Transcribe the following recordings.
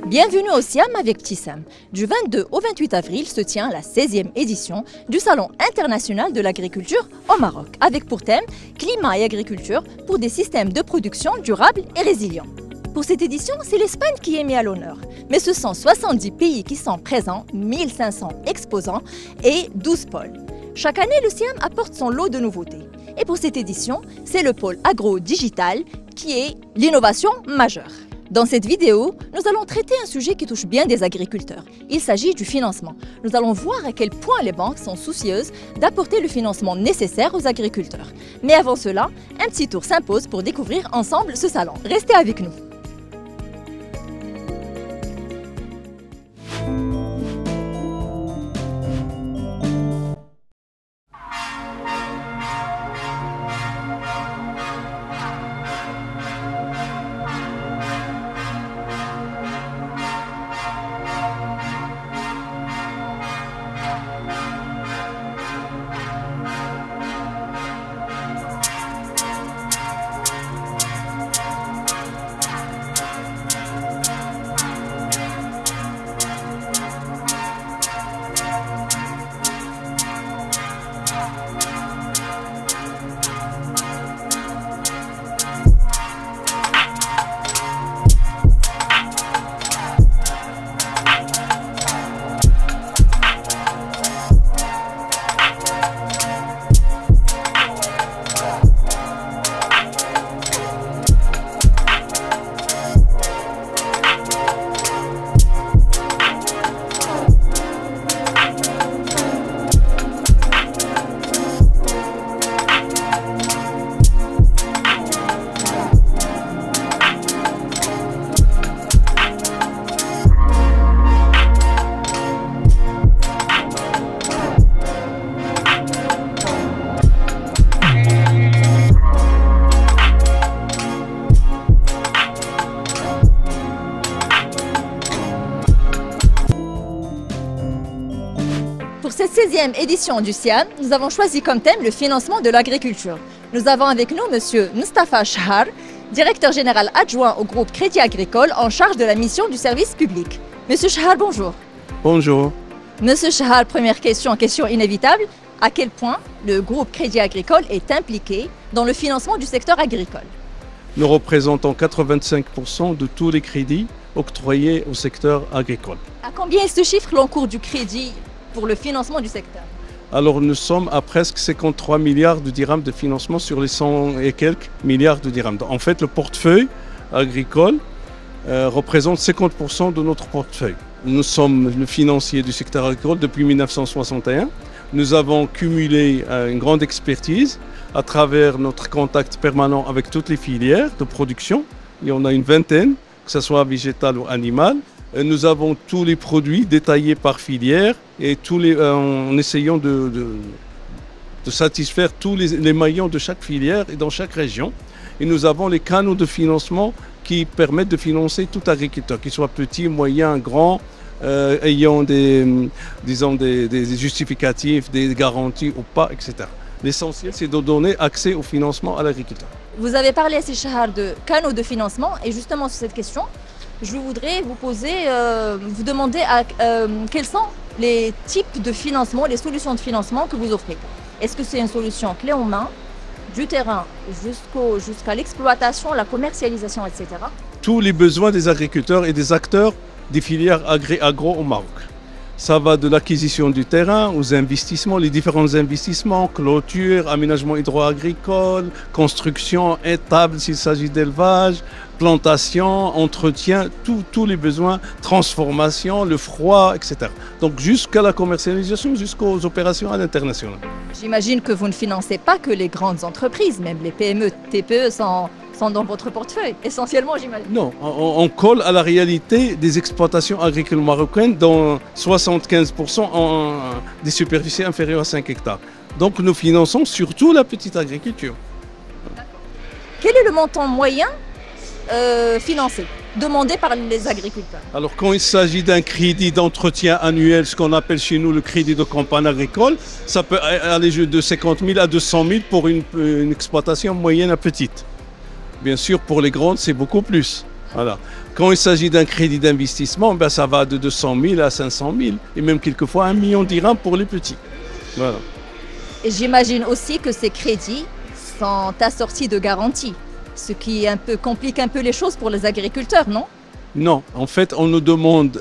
Bienvenue au Siam avec Tissam. Du 22 au 28 avril se tient la 16e édition du Salon international de l'agriculture au Maroc, avec pour thème climat et agriculture pour des systèmes de production durables et résilients. Pour cette édition, c'est l'Espagne qui est mise à l'honneur, mais ce sont 70 pays qui sont présents, 1500 exposants et 12 pôles. Chaque année, le Siam apporte son lot de nouveautés. Et pour cette édition, c'est le pôle agro-digital qui est l'innovation majeure. Dans cette vidéo, nous allons traiter un sujet qui touche bien des agriculteurs. Il s'agit du financement. Nous allons voir à quel point les banques sont soucieuses d'apporter le financement nécessaire aux agriculteurs. Mais avant cela, un petit tour s'impose pour découvrir ensemble ce salon. Restez avec nous. Pour cette 16e édition du Siam, nous avons choisi comme thème le financement de l'agriculture. Nous avons avec nous M. Mustafa Chahar, directeur général adjoint au groupe Crédit Agricole en charge de la mission du service public. Monsieur Chahar, bonjour. Bonjour. Monsieur Chahar, première question inévitable. À quel point le groupe Crédit Agricole est impliqué dans le financement du secteur agricole? Nous représentons 85% de tous les crédits octroyés au secteur agricole. À combien est ce chiffre l'encours du crédit pour le financement du secteur? Alors nous sommes à presque 53 milliards de dirhams de financement sur les 100 et quelques milliards de dirhams. En fait, le portefeuille agricole représente 50% de notre portefeuille. Nous sommes le financier du secteur agricole depuis 1961. Nous avons cumulé une grande expertise à travers notre contact permanent avec toutes les filières de production. Il y en a une vingtaine, que ce soit végétal ou animal. Nous avons tous les produits détaillés par filière et en essayant de satisfaire tous les maillons de chaque filière et dans chaque région. Et nous avons les canaux de financement qui permettent de financer tout agriculteur, qu'il soit petit, moyen, grand, ayant des justificatifs, des garanties ou pas, etc. L'essentiel, c'est de donner accès au financement à l'agriculteur. Vous avez parlé à Chahar de canaux de financement et justement sur cette question, je voudrais vous demander quels sont les types de financement, les solutions de financement que vous offrez. Est-ce que c'est une solution clé en main, du terrain jusqu'à l'exploitation, la commercialisation, etc. Tous les besoins des agriculteurs et des acteurs des filières agro au Maroc. Ça va de l'acquisition du terrain aux investissements, les différents investissements, clôture, aménagement hydro-agricole, construction, étable s'il s'agit d'élevage, plantation, entretien, tous les besoins, transformation, le froid, etc. Donc jusqu'à la commercialisation, jusqu'aux opérations à l'international. J'imagine que vous ne financez pas que les grandes entreprises, même les PME, TPE sont dans votre portefeuille, essentiellement j'imagine. Non, on colle à la réalité des exploitations agricoles marocaines dont 75% ont des superficies inférieures à 5 hectares. Donc nous finançons surtout la petite agriculture. Quel est le montant moyen financé, demandé par les agriculteurs? Alors quand il s'agit d'un crédit d'entretien annuel, ce qu'on appelle chez nous le crédit de campagne agricole, ça peut aller de 50 000 à 200 000 pour une exploitation moyenne à petite. Bien sûr, pour les grandes, c'est beaucoup plus. Voilà. Quand il s'agit d'un crédit d'investissement, ben, ça va de 200 000 à 500 000 et même quelquefois 1 million de dirhams pour les petits. Voilà. Et j'imagine aussi que ces crédits sont assortis de garanties, ce qui complique un peu les choses pour les agriculteurs, non? Non, en fait, on nous demande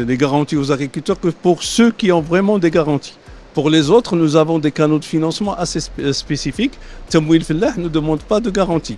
les garanties aux agriculteurs que pour ceux qui ont vraiment des garanties. Pour les autres, nous avons des canaux de financement assez spécifiques. Tamouil Fellah ne demande pas de garantie.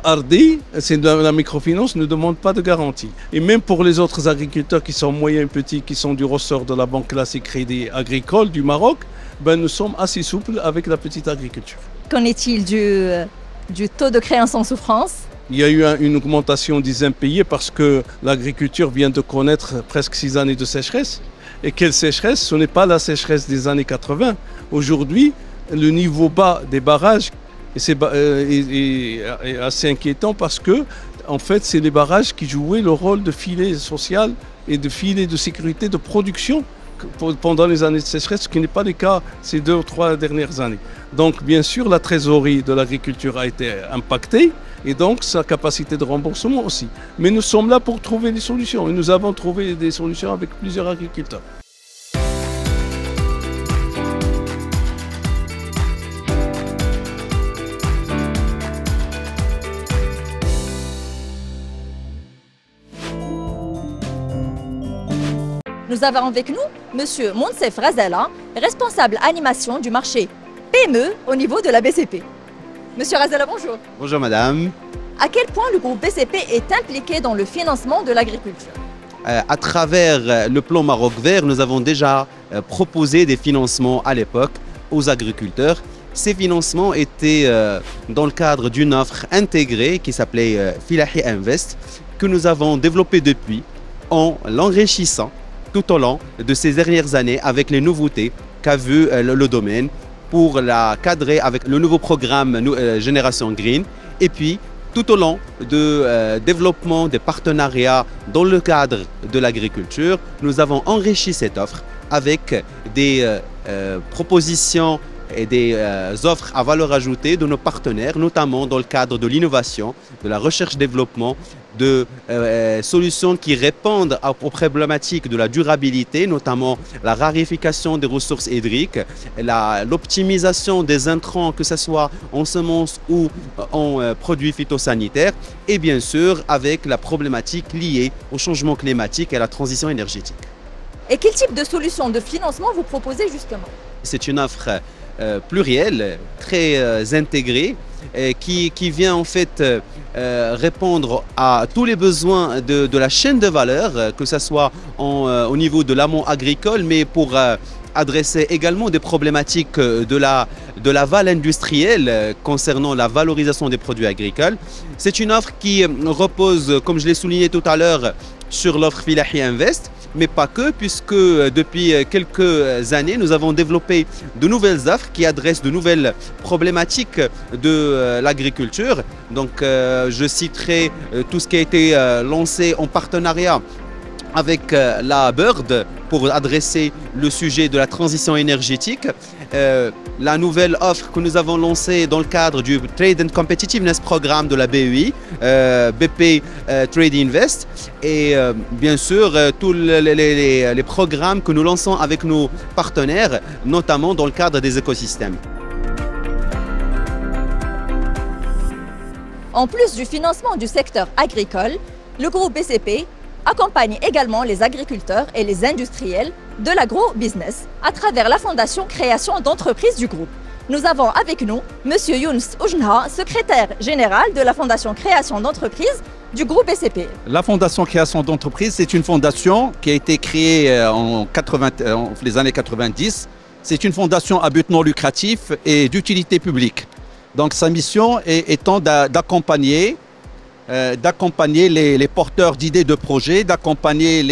Ardi, c'est de la microfinance, ne demande pas de garantie. Et même pour les autres agriculteurs qui sont moyens, petits, qui sont du ressort de la Banque classique Crédit Agricole du Maroc, ben, nous sommes assez souples avec la petite agriculture. Qu'en est-il du taux de créance en souffrance? Il y a eu une augmentation des impayés parce que l'agriculture vient de connaître presque 6 années de sécheresse. Et quelle sécheresse? Ce n'est pas la sécheresse des années 80. Aujourd'hui, le niveau bas des barrages est assez inquiétant parce que, en fait, c'est les barrages qui jouaient le rôle de filet social et de filet de sécurité de production pendant les années de sécheresse, ce qui n'est pas le cas ces 2 ou 3 dernières années. Donc, bien sûr, la trésorerie de l'agriculture a été impactée et donc sa capacité de remboursement aussi. Mais nous sommes là pour trouver des solutions et nous avons trouvé des solutions avec plusieurs agriculteurs. Nous avons avec nous M. Monsef Razala, responsable animation du marché PME au niveau de la BCP. Monsieur Razala, bonjour. Bonjour madame. À quel point le groupe BCP est impliqué dans le financement de l'agriculture? À travers le plan Maroc Vert, nous avons déjà proposé des financements à l'époque aux agriculteurs. Ces financements étaient dans le cadre d'une offre intégrée qui s'appelait Filahi Invest, que nous avons développée depuis en l'enrichissant tout au long de ces dernières années avec les nouveautés qu'a vu le domaine pour la cadrer avec le nouveau programme Génération Green et puis tout au long de développement des partenariats dans le cadre de l'agriculture, nous avons enrichi cette offre avec des propositions et des offres à valeur ajoutée de nos partenaires, notamment dans le cadre de l'innovation, de la recherche-développement, de solutions qui répondent aux problématiques de la durabilité, notamment la rarification des ressources hydriques, l'optimisation des intrants, que ce soit en semences ou en produits phytosanitaires, et bien sûr avec la problématique liée au changement climatique et à la transition énergétique. Et quel type de solution de financement vous proposez justement? C'est une offre plurielle, très intégrée, qui vient en fait répondre à tous les besoins de la chaîne de valeur, que ce soit au niveau de l'amont agricole, mais pour adresser également des problématiques de l'aval industriel concernant la valorisation des produits agricoles. C'est une offre qui repose, comme je l'ai souligné tout à l'heure, sur l'offre Filahi Invest, mais pas que, puisque depuis quelques années, nous avons développé de nouvelles offres qui adressent de nouvelles problématiques de l'agriculture. Donc, je citerai tout ce qui a été lancé en partenariat avec la Bird pour adresser le sujet de la transition énergétique. La nouvelle offre que nous avons lancée dans le cadre du Trade and Competitiveness Programme de la BEI, BP Trade Invest, et bien sûr tous les programmes que nous lançons avec nos partenaires, notamment dans le cadre des écosystèmes. En plus du financement du secteur agricole, le groupe BCP accompagne également les agriculteurs et les industriels de l'agro-business à travers la Fondation Création d'entreprises du groupe. Nous avons avec nous M. Younes Oujnha, secrétaire général de la Fondation Création d'entreprises du groupe BCP. La Fondation Création d'entreprises, c'est une fondation qui a été créée en les années 90. C'est une fondation à but non lucratif et d'utilité publique. Donc sa mission étant d'accompagner les porteurs d'idées de projets, d'accompagner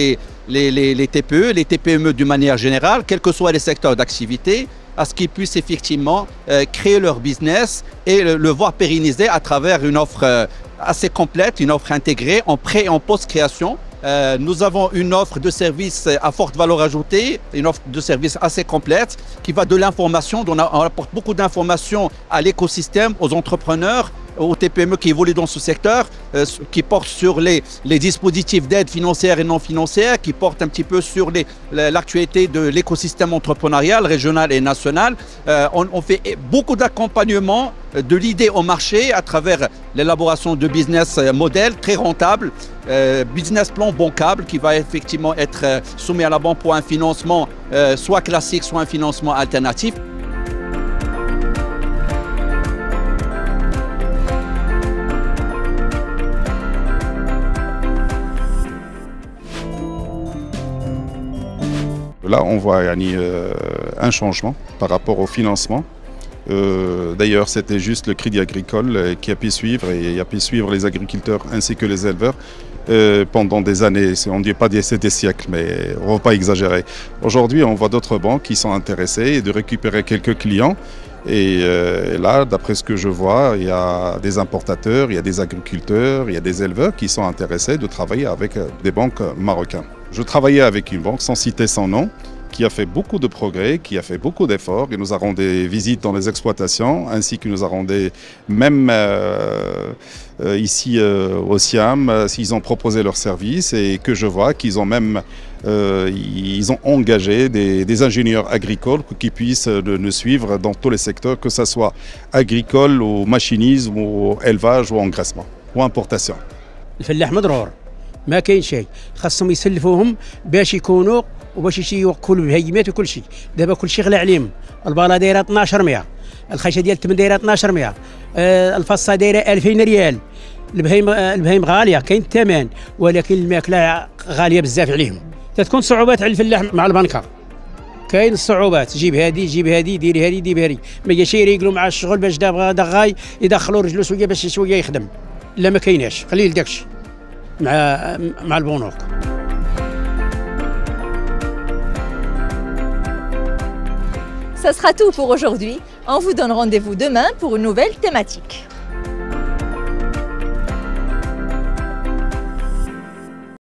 les TPE, les TPME d'une manière générale, quels que soient les secteurs d'activité, à ce qu'ils puissent effectivement créer leur business et le voir pérenniser à travers une offre assez complète, une offre intégrée en pré- et en post-création. Nous avons une offre de services à forte valeur ajoutée, une offre de services assez complète qui va de l'information, dont on apporte beaucoup d'informations à l'écosystème, aux entrepreneurs, aux TPME qui évoluent dans ce secteur, qui portent sur les dispositifs d'aide financière et non financière, qui portent un petit peu sur l'actualité de l'écosystème entrepreneurial régional et national. On fait beaucoup d'accompagnement de l'idée au marché à travers l'élaboration de business modèles très rentables, business plan bancable qui va effectivement être soumis à la banque pour un financement soit classique, soit un financement alternatif. Là, on voit un changement par rapport au financement. D'ailleurs, c'était juste le Crédit Agricole qui a pu suivre et a pu suivre les agriculteurs ainsi que les éleveurs pendant des années. On ne dit pas des siècles, mais on ne va pas exagérer. Aujourd'hui, on voit d'autres banques qui sont intéressées de récupérer quelques clients. Et là, d'après ce que je vois, il y a des importateurs, il y a des agriculteurs, il y a des éleveurs qui sont intéressés de travailler avec des banques marocaines. Je travaillais avec une banque, sans citer son nom, qui a fait beaucoup de progrès, qui a fait beaucoup d'efforts. Il nous a rendu des visites dans les exploitations, ainsi qu'il nous a rendu même ici au Siam, ils ont proposé leurs services et que je vois qu'ils ont même ils ont engagé des ingénieurs agricoles qui puissent nous suivre dans tous les secteurs, que ce soit agricole ou machinisme ou élevage ou engraissement ou importation. الفلاح مضرور ما كاين شيء خاصهم يسلفوهم باش يكونوا وباش يوكلوا البهيمات وكل شيء. دابا كل شيء غلى عليهم. الباله دايره 1200، الخيشه ديال التمن دايره 1200، الفصه دايره 2000 ريال. البهيم غاليه كاين الثمن، ولكن الماكله غاليه بزاف عليهم. تتكون صعوبات على الفلاح مع البنكه. كاين الصعوبات، جيب هذه جيب هذه، ديري هذه دير هذه، ما جاش يريقلوا مع الشغل باش دابا دغاي يدخلوا رجلو شويه باش شويه يخدم. لا ما كايناش، قليل داكشي مع البنوك. Ça sera tout pour aujourd'hui. On vous donne rendez-vous demain pour une nouvelle thématique.